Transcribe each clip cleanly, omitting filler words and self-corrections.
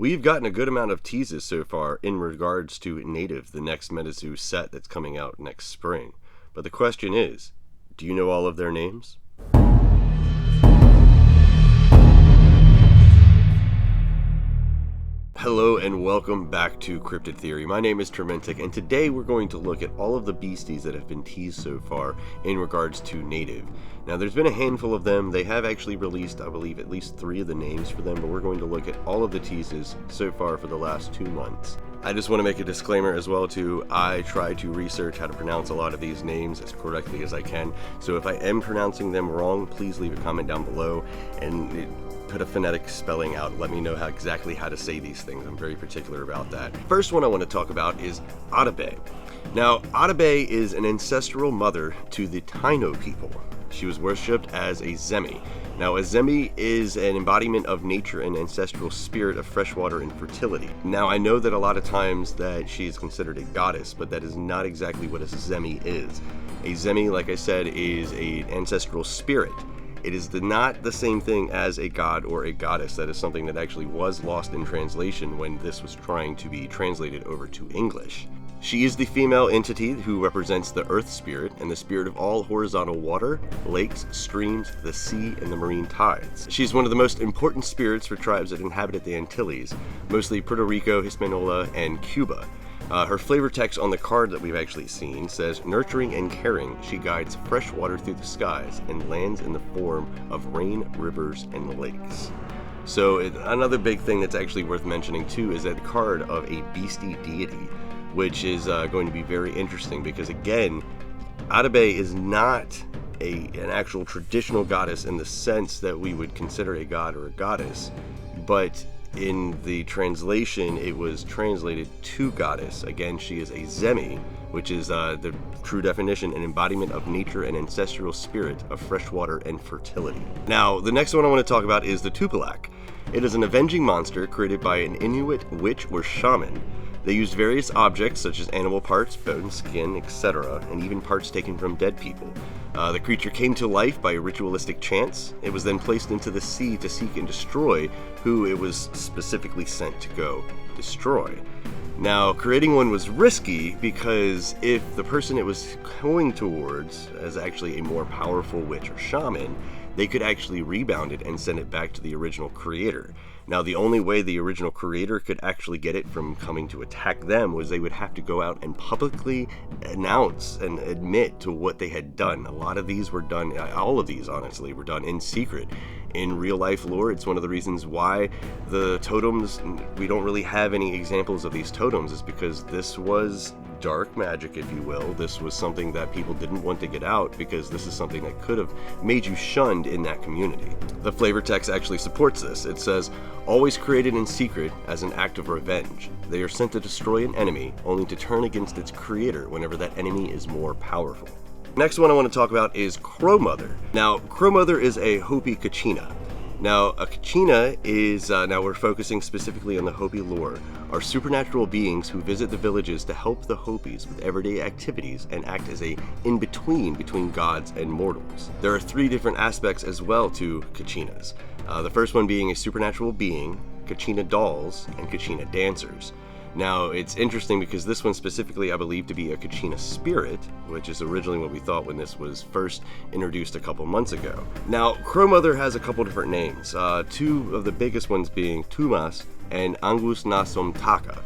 We've gotten a good amount of teases so far in regards to Native, the next MetaZoo set that's coming out next spring. But the question is, do you know all of their names? Hello and welcome back to Cryptid Theory. My name is Turmentic, and today we're going to look at all of the beasties that have been teased so far in regards to Native. Now, there's been a handful of them. They have actually released, I believe, at least 3 of the names for them, but we're going to look at all of the teases so far for the last 2 months. I just want to make a disclaimer as well too. I try to research how to pronounce a lot of these names as correctly as I can, so if I am pronouncing them wrong, please leave a comment down below and put a phonetic spelling out. Let me know exactly how to say these things. I'm very particular about that. First one I want to talk about is Arabe. Now, Arabe is an ancestral mother to the Taino people. She was worshipped as a zemi. Now, a zemi is an embodiment of nature and ancestral spirit of freshwater and fertility. Now, I know that a lot of times that she is considered a goddess, but that is not exactly what a zemi is. A zemi, like I said, is an ancestral spirit. It is not the same thing as a god or a goddess. That is something that actually was lost in translation when this was trying to be translated over to English. She is the female entity who represents the earth spirit and the spirit of all horizontal water, lakes, streams, the sea, and the marine tides. She's one of the most important spirits for tribes that inhabited the Antilles, mostly Puerto Rico, Hispaniola, and Cuba. Her flavor text on the card that we've actually seen says, "Nurturing and caring, she guides fresh water through the skies and lands in the form of rain, rivers, and lakes." So another big thing that's actually worth mentioning too is that card of a beastie deity, which is going to be very interesting because, again, Arabe is not an actual traditional goddess in the sense that we would consider a god or a goddess, but in the translation, it was translated to goddess. Again, she is a zemi, which is the true definition, an embodiment of nature and ancestral spirit of freshwater and fertility. Now, the next one I want to talk about is the tupelac. It is an avenging monster created by an Inuit witch or shaman. They used various objects such as animal parts, bone, skin, etc., and even parts taken from dead people. The creature came to life by ritualistic chants. It was then placed into the sea to seek and destroy who it was specifically sent to go destroy. Now, creating one was risky because if the person it was going towards as actually a more powerful witch or shaman, they could actually rebound it and send it back to the original creator. Now, the only way the original creator could actually get it from coming to attack them was they would have to go out and publicly announce and admit to what they had done. A lot of these were done, all of these honestly, were done in secret. In real life lore, it's one of the reasons why the totems, we don't really have any examples of these totems, is because this was dark magic, if you will. This was something that people didn't want to get out because this is something that could have made you shunned in that community. The flavor text actually supports this. It says, "Always created in secret as an act of revenge. They are sent to destroy an enemy, only to turn against its creator whenever that enemy is more powerful." Next one I want to talk about is Crow Mother. Now, Crow Mother is a Hopi kachina. Now, a kachina is, now we're focusing specifically on the Hopi lore, are supernatural beings who visit the villages to help the Hopis with everyday activities and act as a in-between between gods and mortals. There are 3 different aspects as well to kachinas. The first one being a supernatural being, kachina dolls, and kachina dancers. Now, it's interesting because this one specifically I believe to be a kachina spirit, which is originally what we thought when this was first introduced a couple months ago. Now, Crow Mother has a couple different names, 2 of the biggest ones being Tumas and Angus Nasom Taka.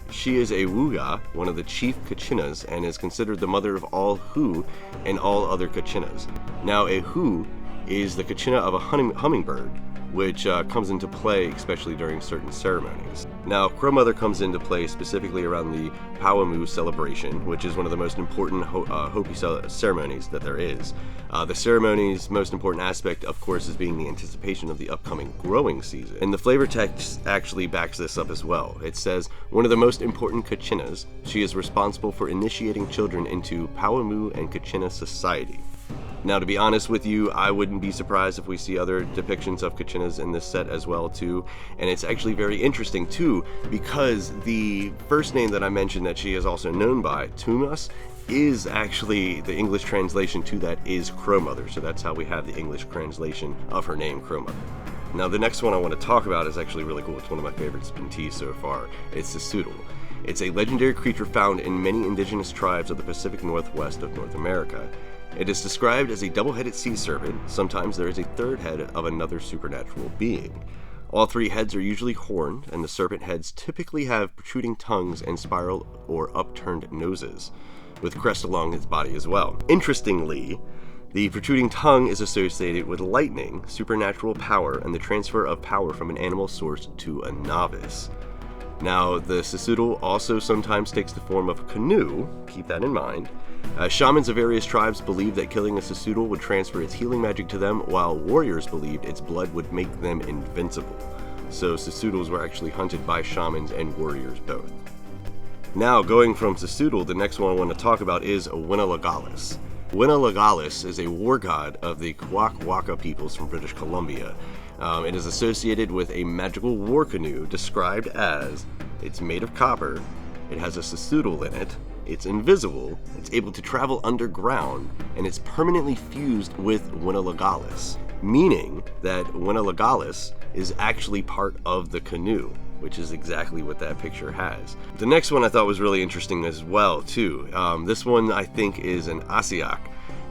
She is a Wuga, one of the chief kachinas, and is considered the mother of all Hu and all other kachinas. Now, a Hu is the kachina of a hummingbird, which comes into play especially during certain ceremonies. Now, Crow Mother comes into play specifically around the Pawamu celebration, which is one of the most important Hopi ceremonies that there is. The ceremony's most important aspect, of course, is being the anticipation of the upcoming growing season. And the flavor text actually backs this up as well. It says, "One of the most important kachinas, she is responsible for initiating children into Pawamu and kachina society." Now, to be honest with you, I wouldn't be surprised if we see other depictions of kachinas in this set as well too, and it's actually very interesting too, because the first name that I mentioned that she is also known by, Tumas, is actually, the English translation to that is Crow Mother, so that's how we have the English translation of her name, Crow Mother. Now the next one I want to talk about is actually really cool. It's one of my favorites been teased so far. It's sasudu. It's a legendary creature found in many indigenous tribes of the Pacific Northwest of North America. It is described as a double-headed sea serpent. Sometimes there is a third head of another supernatural being. All three heads are usually horned, and the serpent heads typically have protruding tongues and spiral or upturned noses, with crests along its body as well. Interestingly, the protruding tongue is associated with lightning, supernatural power, and the transfer of power from an animal source to a novice. Now, the sasudu also sometimes takes the form of a canoe, keep that in mind. Shamans of various tribes believed that killing a sasudu would transfer its healing magic to them, while warriors believed its blood would make them invincible. So sasudus were actually hunted by shamans and warriors both. Now, going from sasudu, the next one I want to talk about is Winna Legolas. Winna Legolas is a war god of the Kwakwaka peoples from British Columbia. It is associated with a magical war canoe described as, it's made of copper, it has a sasudu in it, it's invisible, it's able to travel underground, and it's permanently fused with Winna Legolas, meaning that Winna Legolas is actually part of the canoe, which is exactly what that picture has. The next one I thought was really interesting as well, too. This one I think is an Asiac.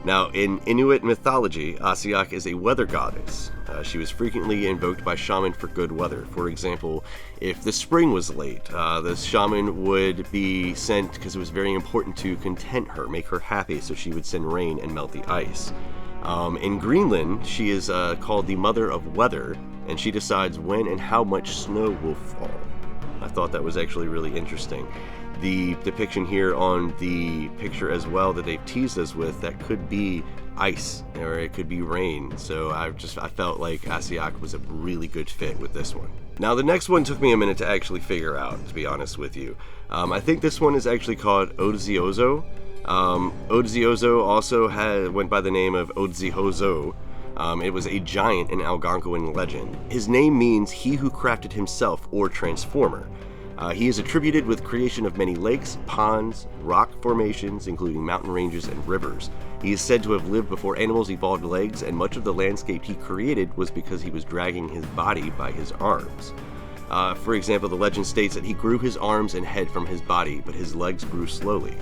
Now, in Inuit mythology, Asiac is a weather goddess. She was frequently invoked by shaman for good weather. For example, if the spring was late, the shaman would be sent because it was very important to content her, make her happy, so she would send rain and melt the ice. In Greenland, she is called the Mother of Weather, and she decides when and how much snow will fall. I thought that was actually really interesting. The depiction here on the picture as well that they've teased us with, that could be ice or it could be rain. So I felt like Asiac was a really good fit with this one. Now the next one took me a minute to actually figure out, to be honest with you. I think this one is actually called Odezi Ozo. Odezi Ozo also went by the name of Odezi Ozo. It was a giant in Algonquin legend. His name means he who crafted himself or transformer. He is attributed with creation of many lakes, ponds, rock formations, including mountain ranges and rivers. He is said to have lived before animals evolved legs, and much of the landscape he created was because he was dragging his body by his arms. For example, the legend states that he grew his arms and head from his body, but his legs grew slowly.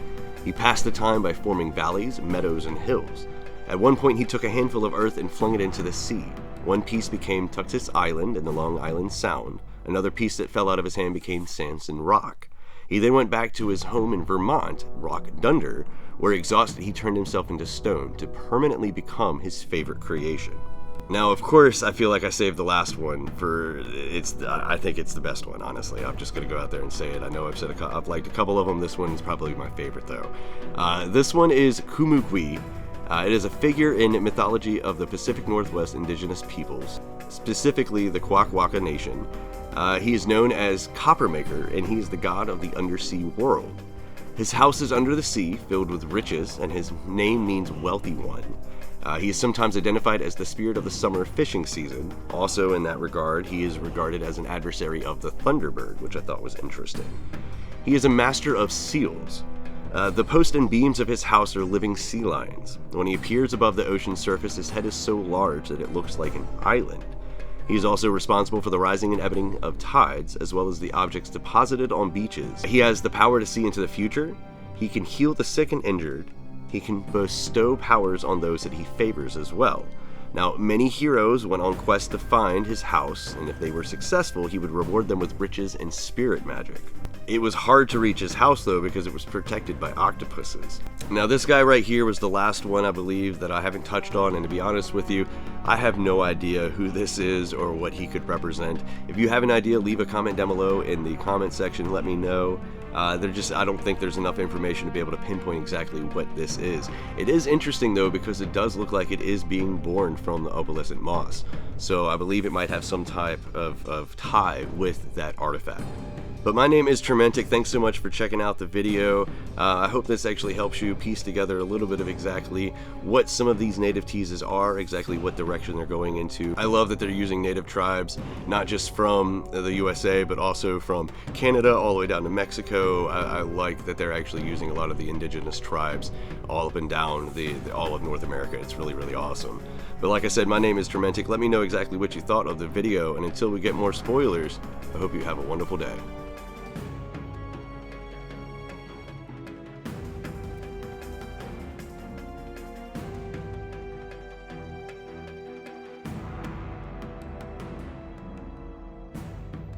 He passed the time by forming valleys, meadows, and hills. At one point, he took a handful of earth and flung it into the sea. One piece became Tuxis Island and the Long Island Sound. Another piece that fell out of his hand became Sanson Rock. He then went back to his home in Vermont, Rock Dunder, where exhausted he turned himself into stone to permanently become his favorite creation. Now, of course, I feel like I saved the last one I think it's the best one, honestly. I'm just going to go out there and say it. I know I've liked a couple of them. This one is probably my favorite, though. This one is Kumukui. It is a figure in mythology of the Pacific Northwest indigenous peoples, specifically the Kwakwaka Nation. He is known as Coppermaker, and he is the god of the undersea world. His house is under the sea, filled with riches, and his name means wealthy one. He is sometimes identified as the spirit of the summer fishing season. Also, in that regard, he is regarded as an adversary of the Thunderbird, which I thought was interesting. He is a master of seals. The posts and beams of his house are living sea lions. When he appears above the ocean surface, his head is so large that it looks like an island. He is also responsible for the rising and ebbing of tides, as well as the objects deposited on beaches. He has the power to see into the future. He can heal the sick and injured. He can bestow powers on those that he favors as well. Now, many heroes went on quests to find his house, and if they were successful, he would reward them with riches and spirit magic. It was hard to reach his house, though, because it was protected by octopuses. Now, this guy right here was the last one, I believe, that I haven't touched on, and to be honest with you, I have no idea who this is or what he could represent. If you have an idea, leave a comment down below in the comment section, let me know. I don't think there's enough information to be able to pinpoint exactly what this is. It is interesting, though, because it does look like it is being born from the opalescent moss. So I believe it might have some type of tie with that artifact. But my name is Turmentic. Thanks so much for checking out the video. I hope this actually helps you piece together a little bit of exactly what some of these native teases are, exactly what direction they're going into. I love that they're using native tribes, not just from the USA, but also from Canada all the way down to Mexico. I like that they're actually using a lot of the indigenous tribes all up and down all of North America. It's really, really awesome. But like I said, my name is Turmentic. Let me know exactly what you thought of the video, and until we get more spoilers, I hope you have a wonderful day.